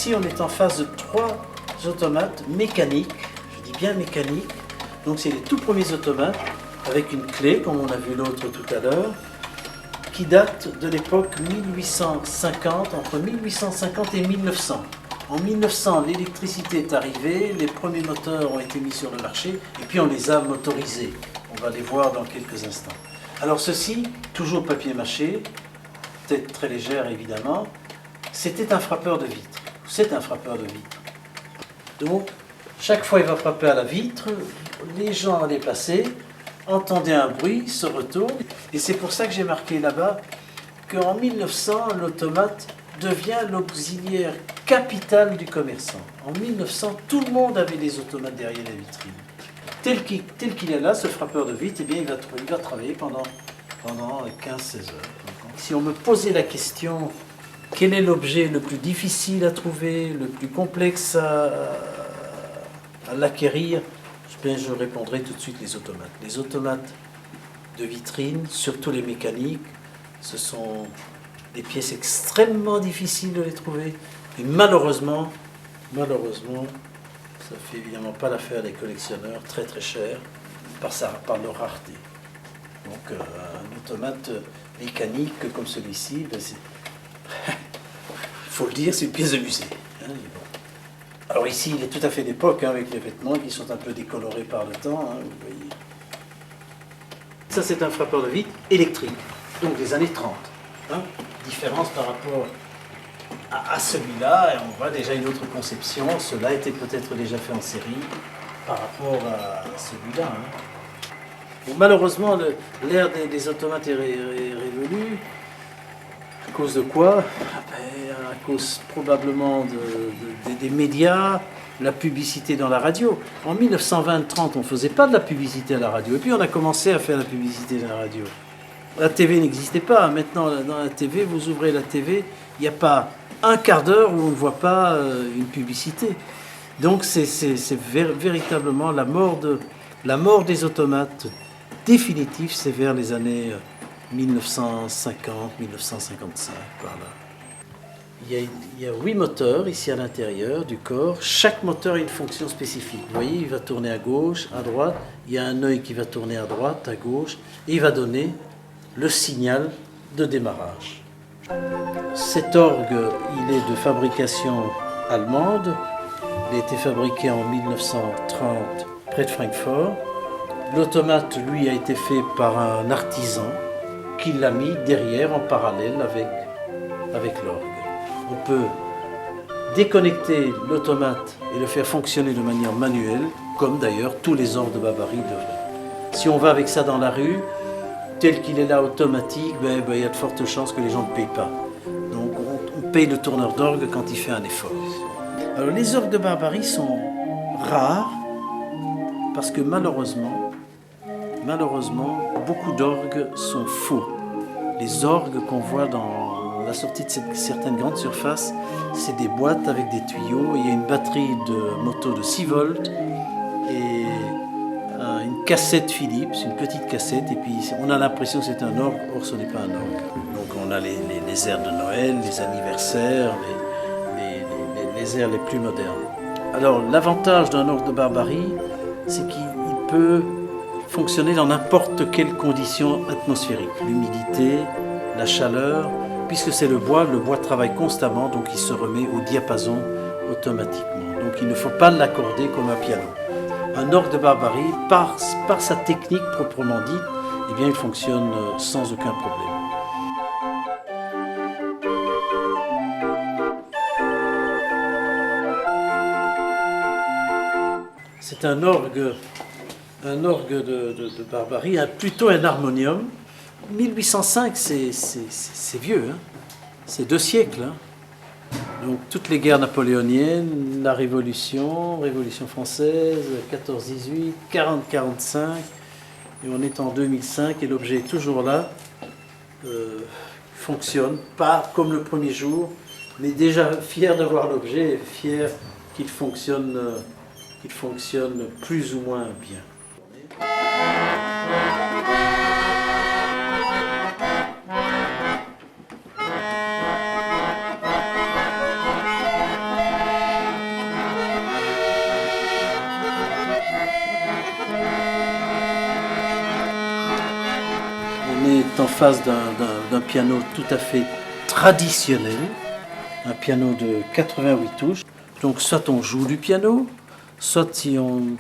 ici, on est en face de 3 automates mécaniques, je dis bien mécaniques. Donc c'est les tout premiers automates avec une clé, comme on a vu l'autre tout à l'heure, qui date de l'époque 1850, entre 1850 et 1900. En 1900, l'électricité est arrivée, les premiers moteurs ont été mis sur le marché, et puis on les a motorisés. On va les voir dans quelques instants. Alors ceci, toujours papier mâché, tête très légère évidemment, c'était un frappeur de vitre. C'est un frappeur de vitre. Donc, chaque fois il va frapper à la vitre, les gens allaient passer, entendaient un bruit, se retournent. Et c'est pour ça que j'ai marqué là-bas qu'en 1900, l'automate devient l'auxiliaire capital du commerçant. En 1900, tout le monde avait des automates derrière la vitrine. Tel qu'il est là, ce frappeur de vitre, eh bien, il va travailler pendant 15-16 heures. Si on me posait la question, quel est l'objet le plus difficile à trouver, le plus complexe à l'acquérir, je répondrai tout de suite les automates. Les automates de vitrine, surtout les mécaniques, ce sont des pièces extrêmement difficiles de les trouver. Et malheureusement, ça fait évidemment pas l'affaire des collectionneurs, très très cher, par leur rareté. Donc un automate mécanique comme celui-ci, ben il faut le dire, c'est une pièce de musée. Hein, bon. Alors ici, il est tout à fait d'époque, hein, avec les vêtements qui sont un peu décolorés par le temps, hein, vous voyez. Ça, c'est un frappeur de vitre électrique, donc des années 30. Hein, différence par rapport à celui-là, et on voit déjà une autre conception. Cela était peut-être déjà fait en série par rapport à celui-là. Hein. Bon, malheureusement, l'ère des automates est révolue. À cause de quoi? À cause probablement des médias, la publicité dans la radio. En 1920-30, on ne faisait pas de la publicité à la radio. Et puis on a commencé à faire la publicité à la radio. La TV n'existait pas. Maintenant, dans la TV, vous ouvrez la TV, il n'y a pas un quart d'heure où on ne voit pas une publicité. Donc c'est véritablement la mort des automates définitive, c'est vers les années 1950, 1955, par là. Il y a 8 moteurs ici à l'intérieur du corps. Chaque moteur a une fonction spécifique. Vous voyez, il va tourner à gauche, à droite. Il y a un œil qui va tourner à droite, à gauche. Et il va donner le signal de démarrage. Cet orgue, il est de fabrication allemande. Il a été fabriqué en 1930 près de Francfort. L'automate, lui, a été fait par un artisan qui l'a mis derrière en parallèle avec l'orgue. On peut déconnecter l'automate et le faire fonctionner de manière manuelle, comme d'ailleurs tous les orgues de Barbarie devraient. Si on va avec ça dans la rue, tel qu'il est là automatique, il y a de fortes chances que les gens ne payent pas. Donc on paye le tourneur d'orgue quand il fait un effort. Alors les orgues de Barbarie sont rares parce que malheureusement, beaucoup d'orgues sont faux. Les orgues qu'on voit dans la sortie de certaines grandes surfaces, c'est des boîtes avec des tuyaux. Il y a une batterie de moto de 6 volts et une cassette Philips, une petite cassette. Et puis on a l'impression que c'est un orgue, or ce n'est pas un orgue. Donc on a les airs de Noël, les anniversaires, les airs les plus modernes. Alors l'avantage d'un orgue de Barbarie, c'est qu'il peut fonctionner dans n'importe quelle condition atmosphérique. L'humidité, la chaleur, puisque c'est le bois travaille constamment, donc il se remet au diapason automatiquement. Donc il ne faut pas l'accorder comme un piano. Un orgue de Barbarie, par sa technique proprement dite, eh bien, il fonctionne sans aucun problème. C'est un orgue de Barbarie, plutôt un harmonium. 1805, c'est vieux, hein. C'est 2 siècles. Hein. Donc toutes les guerres napoléoniennes, la Révolution française, 14-18, 40-45, et on est en 2005 et l'objet est toujours là. Fonctionne, pas comme le premier jour, mais déjà fier d'avoir l'objet et fier qu'il fonctionne plus ou moins bien. est en face d'un piano tout à fait traditionnel, un piano de 88 touches. Donc soit on joue du piano, soit si on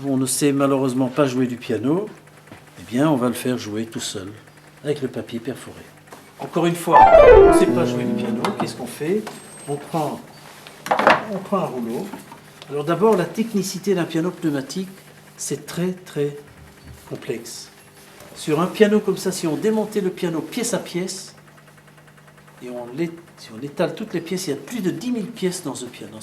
ne sait malheureusement pas jouer du piano, eh bien on va le faire jouer tout seul, avec le papier perforé. Encore une fois, on ne sait pas jouer du piano, qu'est-ce qu'on fait? On prend un rouleau. Alors d'abord, la technicité d'un piano pneumatique, c'est très très complexe. Sur un piano comme ça, si on démontait le piano pièce à pièce, et si on étale toutes les pièces, il y a plus de 10 000 pièces dans ce piano.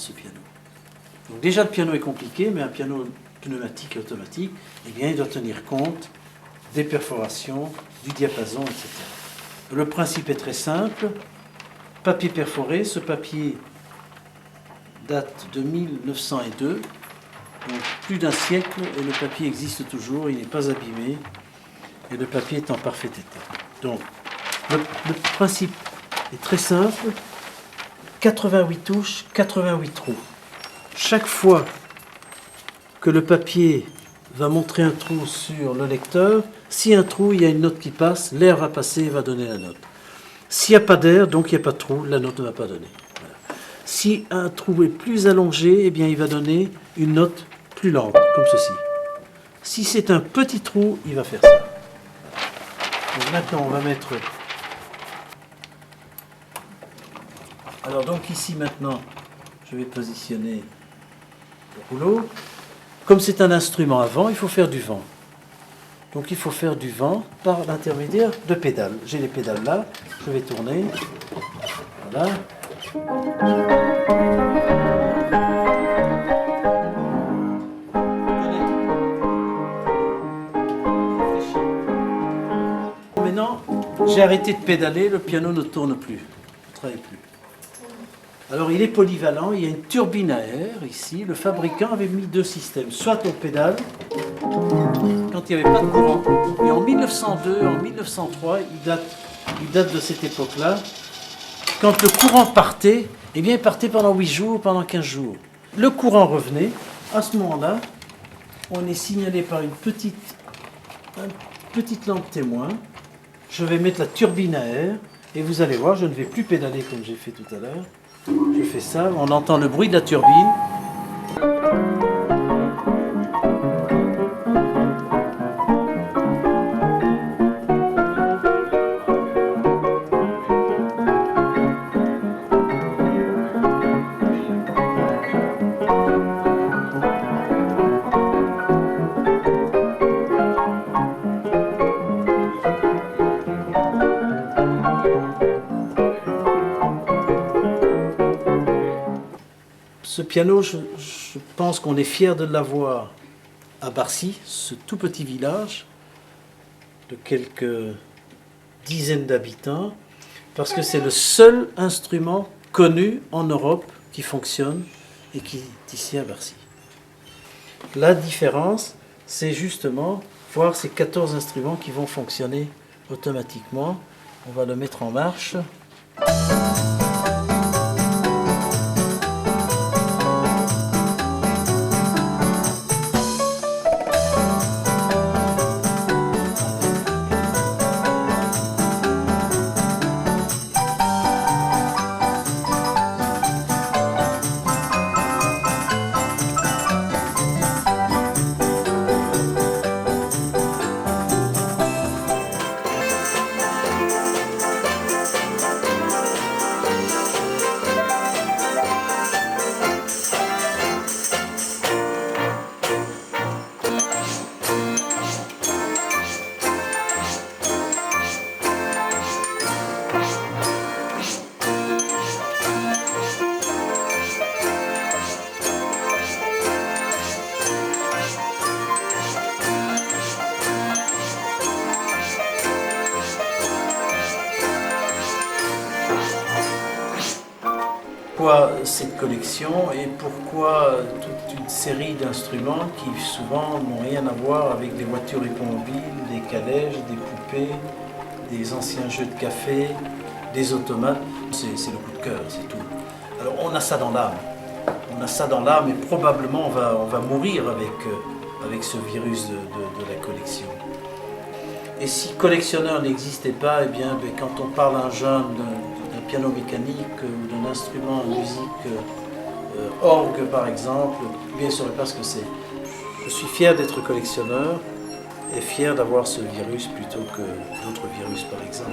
Donc déjà le piano est compliqué, mais un piano pneumatique et automatique, eh bien, il doit tenir compte des perforations, du diapason, etc. Le principe est très simple. Papier perforé, ce papier date de 1902, donc plus d'un siècle, et le papier existe toujours, il n'est pas abîmé, et le papier est en parfait état. Donc le principe est très simple, 88 touches, 88 trous. Chaque fois que le papier va montrer un trou sur le lecteur, s'il y a un trou, il y a une note qui passe, l'air va passer et va donner la note. S'il n'y a pas d'air, donc il n'y a pas de trou, la note ne va pas donner. Voilà. Si un trou est plus allongé, eh bien il va donner une note plus lente, comme ceci. Si c'est un petit trou, il va faire ça. Donc maintenant, on va mettre... Alors donc ici maintenant, je vais positionner le rouleau. Comme c'est un instrument à vent, il faut faire du vent. Donc il faut faire du vent par l'intermédiaire de pédales. J'ai les pédales là, je vais tourner. Voilà. Maintenant, j'ai arrêté de pédaler, le piano ne tourne plus, ne travaille plus. Alors il est polyvalent, il y a une turbine à air ici. Le fabricant avait mis deux systèmes, soit on pédale, quand il n'y avait pas de courant. Et en 1902, en 1903, il date de cette époque-là, quand le courant partait, eh bien il partait pendant 8 jours, pendant 15 jours. Le courant revenait, à ce moment-là, on est signalé par une petite lampe témoin. Je vais mettre la turbine à air, et vous allez voir, je ne vais plus pédaler comme j'ai fait tout à l'heure. Je fais ça, on entend le bruit de la turbine. Ce piano, je pense qu'on est fier de l'avoir à Barcy, ce tout petit village de quelques dizaines d'habitants, parce que c'est le seul instrument connu en Europe qui fonctionne et qui est ici à Barcy. La différence, c'est justement voir ces 14 instruments qui vont fonctionner automatiquement. On va le mettre en marche. Pourquoi cette collection et pourquoi toute une série d'instruments qui souvent n'ont rien à voir avec les voitures automobiles, des calèches, des poupées, des anciens jeux de café, des automates. C'est le coup de cœur, c'est tout. Alors on a ça dans l'âme. On a ça dans l'âme et probablement on va mourir avec ce virus de la collection. Et si collectionneur n'existait pas, eh bien, quand on parle à un jeune d'un piano mécanique ou d'un instrument en musique, orgue par exemple, eh bien, il ne saurait pas ce que c'est. Je suis fier d'être collectionneur et fier d'avoir ce virus plutôt que d'autres virus par exemple.